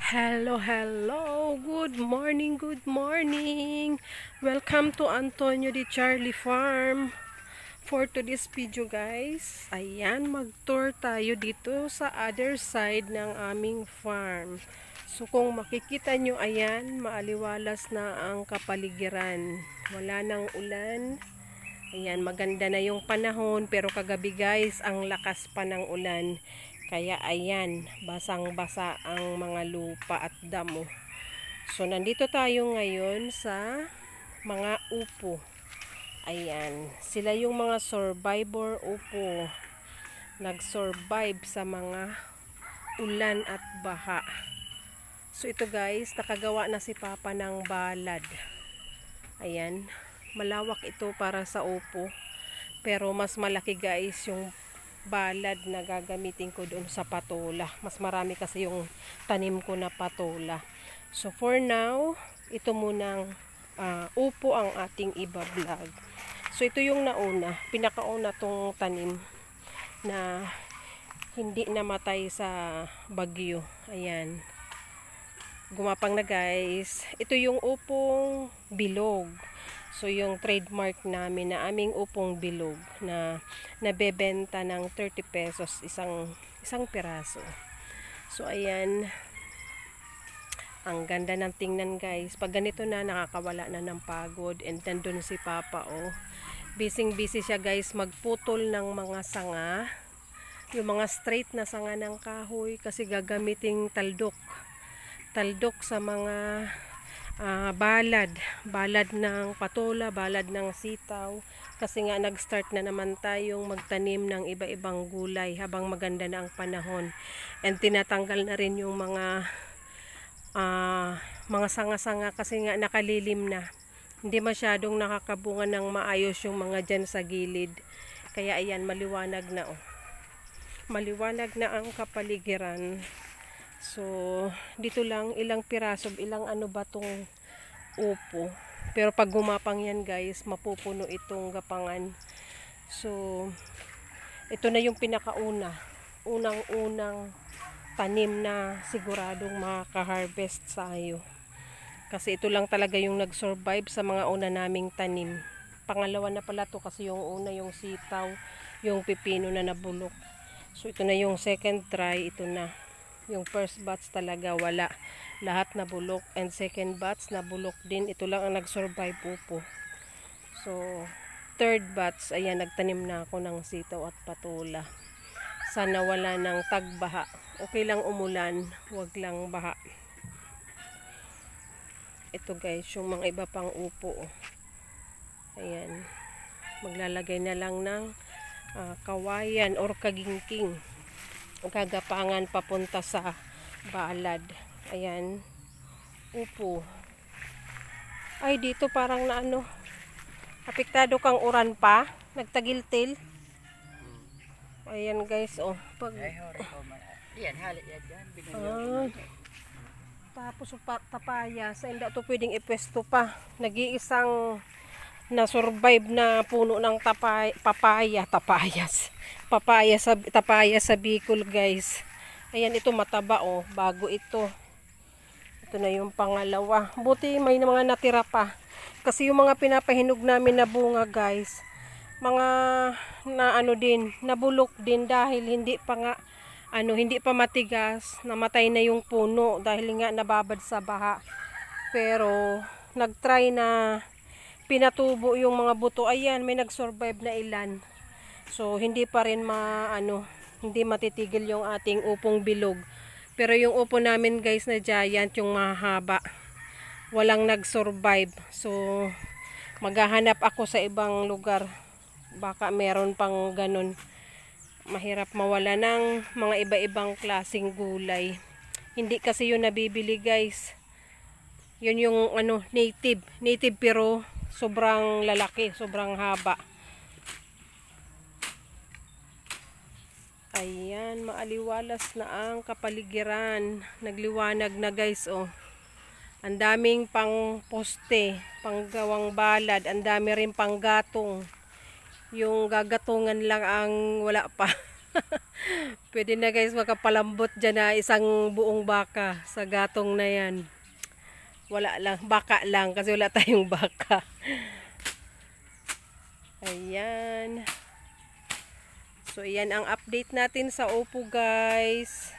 Hello, hello. Good morning, good morning. Welcome to Antonio Di Charlie Farm. For today's video guys, ayan, mag-tour tayo dito sa other side ng aming farm. So kung makikita nyo, ayan, maaliwalas na ang kapaligiran. Wala nang ulan. Ayan, maganda na yung panahon, pero kagabi guys, ang lakas pa ng ulan. Kaya ayan, basang-basa ang mga lupa at damo. So nandito tayo ngayon sa mga upo. Ayan, sila yung mga survivor upo. Nag-survive sa mga ulan at baha. So ito guys, nakagawa na si Papa ng balad. Ayan, malawak ito para sa upo. Pero mas malaki guys yung balad na gagamitin ko doon sa patola. Mas marami kasi yung tanim ko na patola. So for now, ito munang upo ang ating iba-vlog. So ito yung nauna, pinakauna tong tanim na hindi namatay sa bagyo. Ayan. Gumapang na guys. Ito yung upong bilog. So yung trademark namin na aming upong bilog na nabebenta ng 30 pesos isang piraso. So ayan, ang ganda ng tingnan guys. Pag ganito na, nakakawala na ng pagod. And nandun si Papa oh. Busy siya guys magputol ng mga sanga. Yung mga straight na sanga ng kahoy kasi gagamiting taldok sa mga balad ng patola, balad ng sitaw, kasi nga nag-start na naman tayong magtanim ng iba-ibang gulay habang maganda na ang panahon. And tinatanggal na rin yung mga sanga-sanga kasi nga nakalilim na, hindi masyadong nakakabunga ng maayos yung mga dyan sa gilid. Kaya ayan, maliwanag na oh. Maliwanag na ang kapaligiran. So, dito lang, ilang piraso, ilang ano ba tong upo. Pero pag gumapang yan guys, mapupuno itong gapangan. So, ito na yung pinakauna. Unang-unang tanim na siguradong makaka-harvest tayo. Kasi ito lang talaga yung nag-survive sa mga una naming tanim. Pangalawa na pala to kasi yung una yung sitaw, yung pipino na nabulok. So, ito na yung second try, ito na. Yung first batch talaga wala, lahat na bulok, and second batch na bulok din. Ito lang ang nag-survive upo. So third batch, ayan, nagtanim na ako ng sitaw at patola. Sana wala ng tagbaha. Okay lang umulan, wag lang baha. Ito guys, yung mga iba pang upo. Ayan, maglalagay na lang ng kawayan or kagingking. Gagapangan papunta sa balad. Ayan, upo. Ay, dito parang na ano, apektado kang uran pa, nagtagiltil. Ayan guys oh, pag tapos tapaya sa inda to pwedeng ipwesto pa. Nag-iisang na survive na puno ng papaya sa Bicol guys. Ayan, ito mataba oh, bago ito. Ito na yung pangalawa. Buti may mga natira pa. Kasi yung mga pinapahinog namin na bunga guys, mga na ano din, nabulok din dahil hindi pa matigas, namatay na yung puno dahil nga nababad sa baha. Pero nagtry na pinatubo yung mga buto. Ayan, may nag-survive na ilan. So hindi pa rin hindi matitigil yung ating upong bilog. Pero yung upo namin guys na giant, yung mahaba, walang nag-survive. So maghahanap ako sa ibang lugar. Baka meron pang ganun. Mahirap mawala ng mga iba-ibang klaseng gulay. Hindi kasi yun nabibili guys. Yun yung native pero sobrang lalaki, sobrang haba. Ayan, maaliwalas na ang kapaligiran. Nagliwanag na guys oh. Ang daming pang poste, panggawang balad, ang dami rin pang gatong. Yung gagatungan lang ang wala pa. Pwede na guys makapalambot dyan na isang buong baka sa gatong na yan. Wala lang, baka lang kasi wala tayong baka. Ayan. So, ayan ang update natin sa Oppo guys.